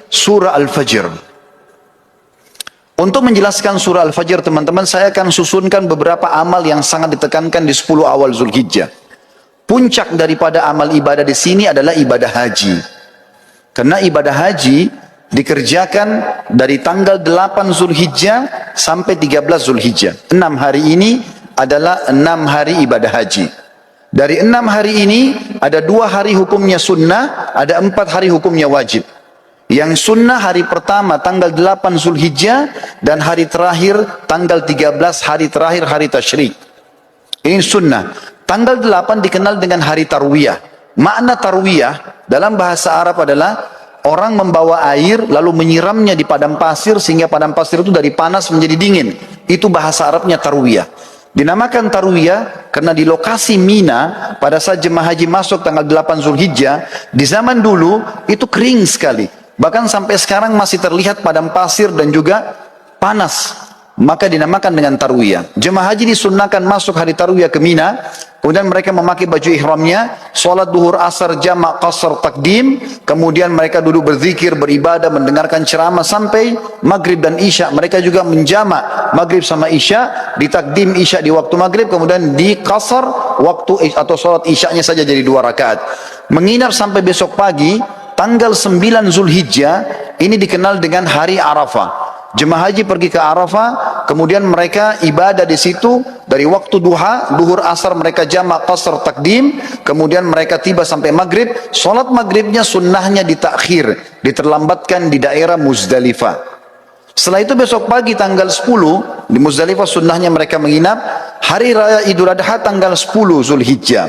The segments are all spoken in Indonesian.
surah Al-Fajr. Untuk menjelaskan surah Al-Fajr teman-teman, saya akan susunkan beberapa amal yang sangat ditekankan di 10 awal Zulhijjah. Puncak daripada amal ibadah di sini adalah ibadah haji. Karena ibadah haji dikerjakan dari tanggal 8 Zulhijjah sampai 13 Zulhijjah. 6 hari ini adalah 6 hari ibadah haji. Dari 6 hari ini ada 2 hari hukumnya sunnah, ada 4 hari hukumnya wajib. Yang sunnah hari pertama tanggal 8 Zulhijjah dan hari terakhir tanggal 13 hari terakhir hari tasyrik. Ini sunnah. Tanggal 8 dikenal dengan hari tarwiyah. Makna tarwiyah dalam bahasa Arab adalah orang membawa air lalu menyiramnya di padang pasir sehingga padang pasir itu dari panas menjadi dingin. Itu bahasa Arabnya tarwiyah. Dinamakan tarwiyah karena di lokasi Mina pada saat jemaah haji masuk tanggal 8 Zulhijjah, di zaman dulu itu kering sekali. Bahkan sampai sekarang masih terlihat padang pasir dan juga panas. Maka dinamakan dengan tarwiyah. Jemaah haji disunnahkan masuk hari tarwiyah ke Mina, kemudian mereka memakai baju ihramnya, sholat duhur asar jamak qasar takdim, kemudian mereka duduk berzikir, beribadah, mendengarkan ceramah sampai maghrib dan isya. Mereka juga menjamak maghrib sama isya, ditakdim isya di waktu maghrib, kemudian di qasar waktu atau sholat isyanya saja jadi 2 rakaat. Menginap sampai besok pagi, tanggal 9 Zulhijjah, ini dikenal dengan hari Arafah. Jemaah haji pergi ke Arafah, kemudian mereka ibadah di situ dari waktu duha, duhur asar mereka jamak qasar takdim, kemudian mereka tiba sampai maghrib. Solat maghribnya sunnahnya ditakhir, diterlambatkan di daerah Muzdalifah. Setelah itu besok pagi tanggal 10 di Muzdalifah sunnahnya mereka menginap. Hari raya Idul Adha tanggal 10 Zulhijjah.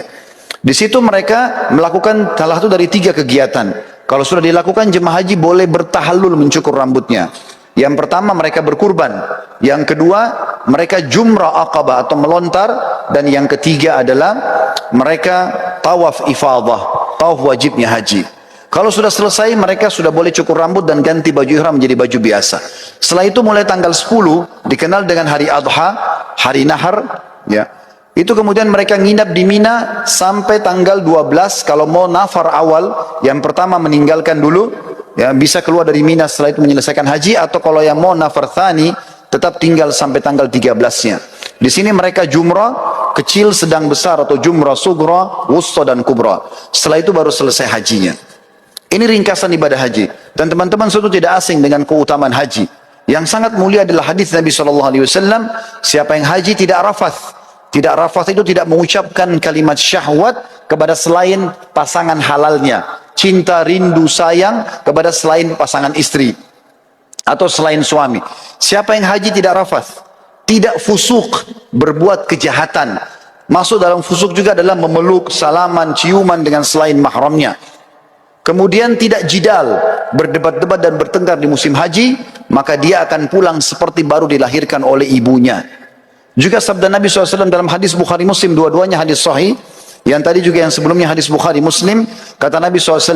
Di situ mereka melakukan salah satu dari 3 kegiatan. Kalau sudah dilakukan, jemaah haji boleh bertahallul mencukur rambutnya. Yang pertama mereka berkurban, yang kedua mereka jumrah aqabah atau melontar, dan yang ketiga adalah mereka tawaf ifadah, tawaf wajibnya haji. Kalau sudah selesai mereka sudah boleh cukur rambut dan ganti baju ihram menjadi baju biasa. Setelah itu mulai tanggal 10 dikenal dengan hari Adha, hari Nahar, ya. Itu kemudian mereka nginap di Mina sampai tanggal 12. Kalau mau nafar awal, yang pertama meninggalkan dulu, ya, bisa keluar dari Mina setelah itu menyelesaikan haji, atau kalau yang mau nafar thani tetap tinggal sampai tanggal 13-nya. Di sini mereka jumrah kecil, sedang, besar, atau jumrah sugra, wusta dan kubra. Setelah itu baru selesai hajinya. Ini ringkasan ibadah haji. Dan teman-teman sudah tidak asing dengan keutamaan haji. Yang sangat mulia adalah hadis Nabi SAW, siapa yang haji tidak rafath. Tidak rafath itu tidak mengucapkan kalimat syahwat kepada selain pasangan halalnya. Cinta, rindu, sayang kepada selain pasangan istri atau selain suami. Siapa yang haji tidak rafath, tidak fusuk, berbuat kejahatan. Masuk dalam fusuk juga adalah memeluk, salaman, ciuman dengan selain mahramnya. Kemudian tidak jidal, berdebat-debat dan bertengkar di musim haji, maka dia akan pulang seperti baru dilahirkan oleh ibunya. Juga sabda Nabi SAW dalam hadis Bukhari Muslim, dua-duanya hadis sahih. Yang tadi juga yang sebelumnya hadis Bukhari Muslim, kata Nabi SAW,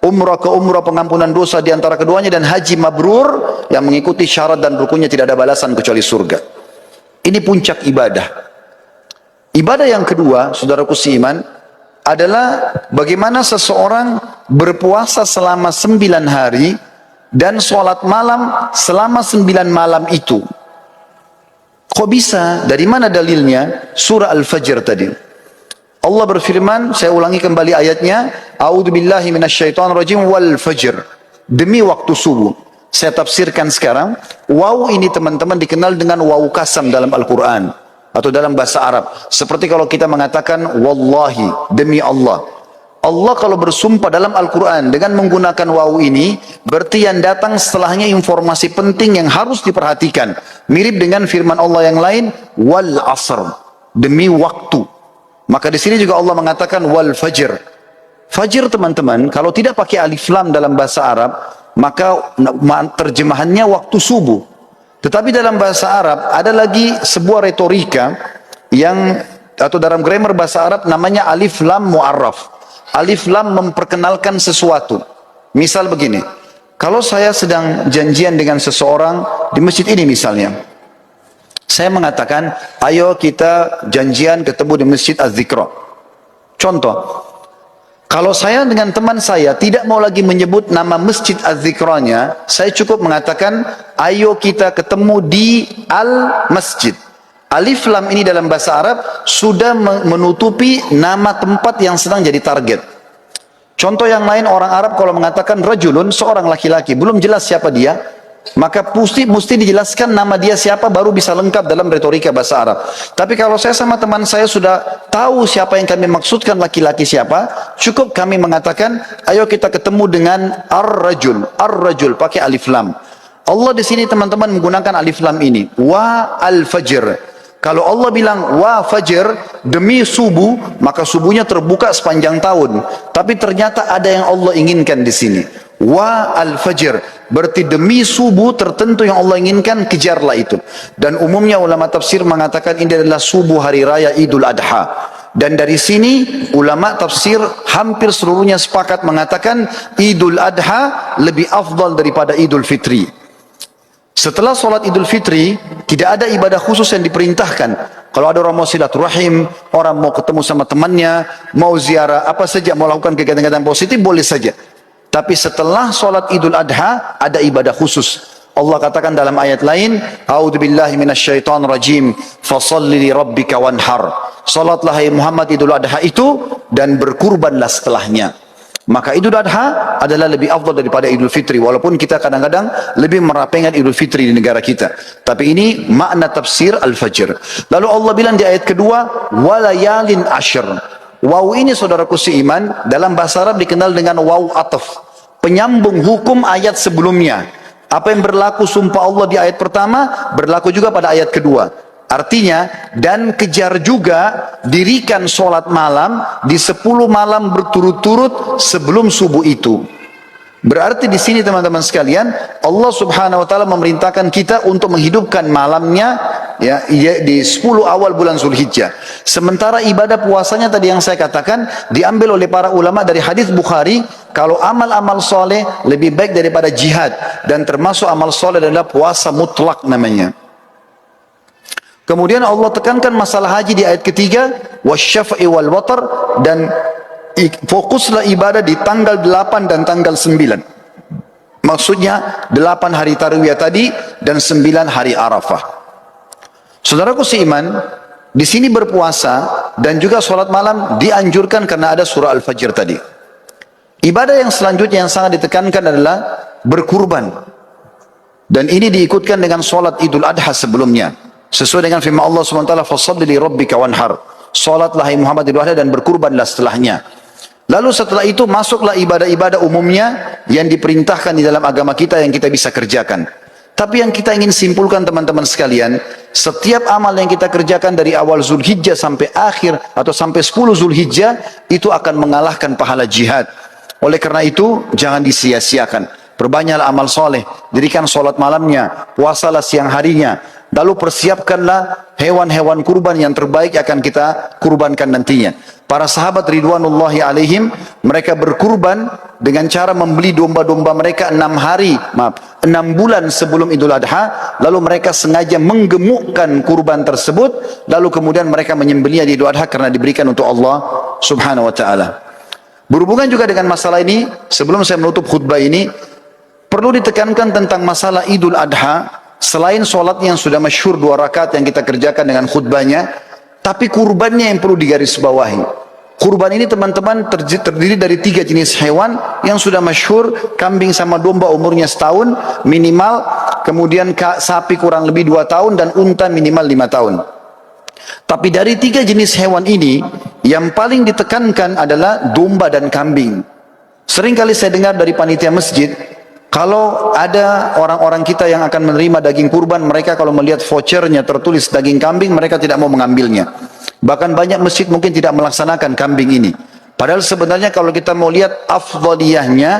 umrah ke umrah pengampunan dosa di antara keduanya, dan haji mabrur yang mengikuti syarat dan rukunnya tidak ada balasan kecuali surga. Ini puncak ibadah. Ibadah yang kedua, saudaraku seiman, adalah bagaimana seseorang berpuasa selama 9 hari dan sholat malam selama 9 malam itu. Kok bisa? Dari mana dalilnya? Surah Al-Fajr tadi. Allah berfirman, saya ulangi kembali ayatnya, A'udzubillahi minasyaitonirrajim wal fajr. Demi waktu subuh. Saya tafsirkan sekarang. Waw ini teman-teman dikenal dengan waw kasam dalam Al-Quran atau dalam bahasa Arab. Seperti kalau kita mengatakan wallahi, demi Allah. Allah kalau bersumpah dalam Al-Quran dengan menggunakan waw ini, berarti yang datang setelahnya informasi penting yang harus diperhatikan. Mirip dengan firman Allah yang lain, wal asr, demi waktu. Maka di sini juga Allah mengatakan wal fajr. Fajr teman-teman, kalau tidak pakai alif lam dalam bahasa Arab, maka terjemahannya waktu subuh. Tetapi dalam bahasa Arab ada lagi sebuah retorika yang, atau dalam grammar bahasa Arab namanya alif lam mu'arraf. Alif lam memperkenalkan sesuatu. Misal begini, kalau saya sedang janjian dengan seseorang di masjid ini misalnya, saya mengatakan, ayo kita janjian ketemu di masjid Az-Zikra. Contoh, Kalau saya dengan teman saya tidak mau lagi menyebut nama masjid Az-Zikranya, saya cukup mengatakan, ayo kita ketemu di Al-Masjid. Alif lam ini dalam bahasa Arab sudah menutupi nama tempat yang sedang jadi target. Contoh yang lain, orang Arab kalau mengatakan rajulun, seorang laki-laki, belum jelas siapa dia, maka mesti dijelaskan nama dia siapa baru bisa lengkap dalam retorika bahasa Arab. Tapi kalau saya sama teman saya sudah tahu siapa yang kami maksudkan laki-laki siapa, cukup kami mengatakan, ayo kita ketemu dengan ar-rajul pakai alif lam. Allah di sini teman-teman menggunakan alif lam ini, wa al-fajr. Kalau Allah bilang wa fajr, demi subuh, maka subuhnya terbuka sepanjang tahun. Tapi ternyata ada yang Allah inginkan di sini. Wa al-fajr, berarti demi subuh tertentu yang Allah inginkan, kejarlah itu. Dan umumnya ulama tafsir mengatakan ini adalah subuh hari raya Idul Adha. Dan dari sini ulama tafsir hampir seluruhnya sepakat mengatakan Idul Adha lebih afdal daripada Idul Fitri. Setelah sholat Idul Fitri, tidak ada ibadah khusus yang diperintahkan. Kalau ada orang mau silaturahim, orang mau ketemu sama temannya, mau ziarah, apa saja, mau lakukan kegiatan-kegiatan positif, boleh saja. Tapi setelah sholat Idul Adha, ada ibadah khusus. Allah katakan dalam ayat lain, A'udzubillahi minasyaitonir rajim, fasalli li rabbika wanhar. Salatlah hai Muhammad Idul Adha itu, dan berkurbanlah setelahnya. Maka Idul Adha adalah lebih afdal daripada Idul Fitri, walaupun kita kadang-kadang lebih merapengan Idul Fitri di negara kita. Tapi ini makna tafsir Al-Fajr. Lalu Allah bilang di ayat kedua, walayalin ashr. Waw ini saudaraku seiman, dalam bahasa Arab dikenal dengan waw ataf, penyambung hukum ayat sebelumnya. Apa yang berlaku sumpah Allah di ayat pertama, berlaku juga pada ayat kedua. Artinya, dan kejar juga dirikan sholat malam di 10 malam berturut-turut sebelum subuh itu. Berarti di sini teman-teman sekalian, Allah Subhanahu wa taala memerintahkan kita untuk menghidupkan malamnya ya di 10 awal bulan Zulhijjah. Sementara ibadah puasanya tadi yang saya katakan diambil oleh para ulama dari hadis Bukhari, kalau amal-amal soleh lebih baik daripada jihad, dan termasuk amal soleh adalah puasa mutlak namanya. Kemudian Allah tekankan masalah haji di ayat ketiga, wasyafa'i wal watar, dan fokuslah ibadah di tanggal 8 dan tanggal 9. Maksudnya 8 hari Tarwiyah tadi dan 9 hari Arafah. Saudaraku seiman, di sini berpuasa dan juga sholat malam dianjurkan karena ada surah Al-Fajr tadi. Ibadah yang selanjutnya yang sangat ditekankan adalah berkurban. Dan ini diikutkan dengan sholat Idul Adha sebelumnya. Sesuai dengan firman Allah SWT, fasalli li rabbika wanhar. Salatlah hai Muhammad Idul Adha dan berkurbanlah setelahnya. Lalu setelah itu masuklah ibadah-ibadah umumnya yang diperintahkan di dalam agama kita yang kita bisa kerjakan. Tapi yang kita ingin simpulkan teman-teman sekalian, setiap amal yang kita kerjakan dari awal Zulhijjah sampai akhir atau sampai 10 Zulhijjah itu akan mengalahkan pahala jihad. Oleh karena itu jangan disia-siakan. Perbanyaklah amal soleh, dirikan sholat malamnya, puasalah siang harinya, lalu persiapkanlah hewan-hewan kurban yang terbaik akan kita kurbankan nantinya. Para sahabat ridwanullahi alaihim, mereka berkurban dengan cara membeli domba-domba mereka 6 bulan sebelum Idul Adha, lalu mereka sengaja menggemukkan kurban tersebut, lalu kemudian mereka menyembelihnya di Idul Adha karena diberikan untuk Allah Subhanahu wa taala. Berhubungan juga dengan masalah ini, sebelum saya menutup khutbah ini, perlu ditekankan tentang masalah Idul Adha. Selain sholatnya yang sudah masyhur 2 rakaat yang kita kerjakan dengan khutbahnya, tapi kurbannya yang perlu digarisbawahi. Kurban ini teman-teman terdiri dari 3 jenis hewan yang sudah masyhur, kambing sama domba umurnya setahun minimal, kemudian sapi kurang lebih 2 tahun, dan unta minimal 5 tahun. Tapi dari 3 jenis hewan ini, yang paling ditekankan adalah domba dan kambing. Sering kali saya dengar dari panitia masjid, kalau ada orang-orang kita yang akan menerima daging kurban, mereka kalau melihat vouchernya tertulis daging kambing, mereka tidak mau mengambilnya. Bahkan banyak masjid mungkin tidak melaksanakan kambing ini. Padahal sebenarnya kalau kita mau lihat afdaliyahnya,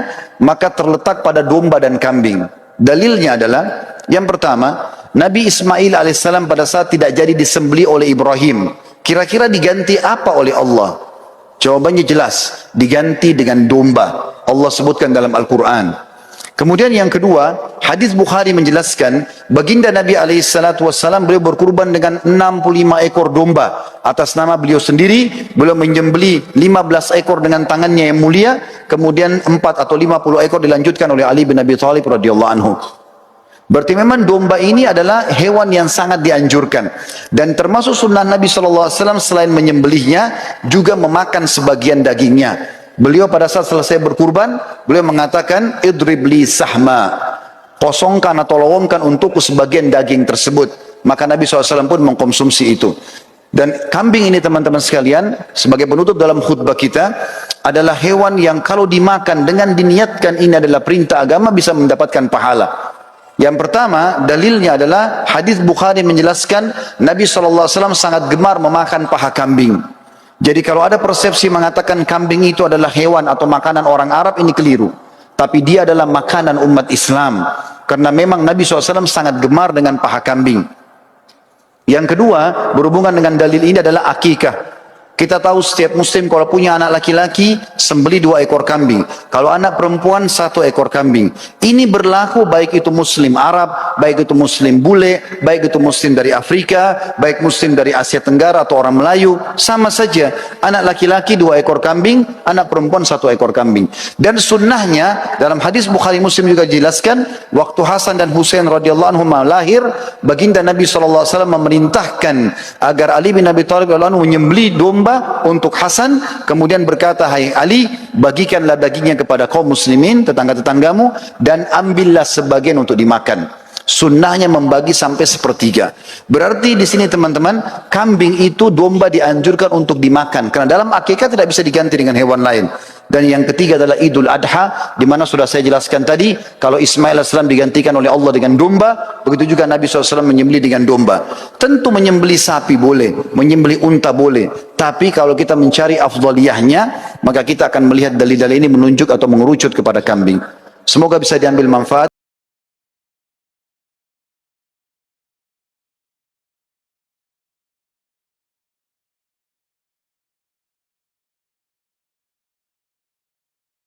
maka terletak pada domba dan kambing. Dalilnya adalah, yang pertama, Nabi Ismail alaihissalam pada saat tidak jadi disembelih oleh Ibrahim, kira-kira diganti apa oleh Allah? Jawabannya jelas, diganti dengan domba. Allah sebutkan dalam Al-Quran. Kemudian yang kedua, hadis Bukhari menjelaskan, baginda Nabi SAW beliau berkurban dengan 65 ekor domba. Atas nama beliau sendiri, beliau menyembelih 15 ekor dengan tangannya yang mulia, kemudian 4 atau 50 ekor dilanjutkan oleh Ali bin Abi Thalib radhiyallahu anhu. Berarti memang domba ini adalah hewan yang sangat dianjurkan. Dan termasuk sunnah Nabi SAW selain menyembelihnya, juga memakan sebagian dagingnya. Beliau pada saat selesai berkurban, beliau mengatakan, idrib li sahma, kosongkan atau lowongkan untukku sebagian daging tersebut. Maka Nabi SAW pun mengkonsumsi itu. Dan kambing ini teman-teman sekalian, sebagai penutup dalam khutbah kita, adalah hewan yang kalau dimakan dengan diniatkan ini adalah perintah agama, bisa mendapatkan pahala. Yang pertama, dalilnya adalah hadis Bukhari menjelaskan Nabi SAW sangat gemar memakan paha kambing. Jadi kalau ada persepsi mengatakan kambing itu adalah hewan atau makanan orang Arab, ini keliru. Tapi dia adalah makanan umat Islam. Karena memang Nabi SAW sangat gemar dengan paha kambing. Yang kedua, berhubungan dengan dalil ini adalah akikah. Kita tahu setiap muslim kalau punya anak laki-laki, sembelih 2 ekor kambing. Kalau anak perempuan, 1 ekor kambing. Ini berlaku baik itu muslim Arab, baik itu muslim bule, baik itu muslim dari Afrika, baik muslim dari Asia Tenggara atau orang Melayu. Sama saja, anak laki-laki 2 ekor kambing, anak perempuan 1 ekor kambing. Dan sunnahnya, dalam hadis Bukhari Muslim juga dijelaskan, waktu Hasan dan Husain radhiyallahu anhum lahir, baginda Nabi SAW memerintahkan agar Ali bin Abi Thalib radhiyallahu anhu menyembelih domba untuk Hasan, kemudian berkata, hai Ali, bagikanlah dagingnya kepada kaum muslimin, tetangga-tetanggamu, dan ambillah sebagian untuk dimakan. Sunnahnya membagi sampai 1/3. Berarti di sini teman-teman, kambing itu domba dianjurkan untuk dimakan, karena dalam akikah tidak bisa diganti dengan hewan lain. Dan yang ketiga adalah Idul Adha, di mana sudah saya jelaskan tadi, kalau Ismail AS digantikan oleh Allah dengan domba, begitu juga Nabi SAW menyembelih dengan domba. Tentu menyembelih sapi boleh, menyembelih unta boleh, tapi kalau kita mencari afdaliyahnya, maka kita akan melihat dalil-dalil ini menunjuk atau mengerucut kepada kambing. Semoga bisa diambil manfaat.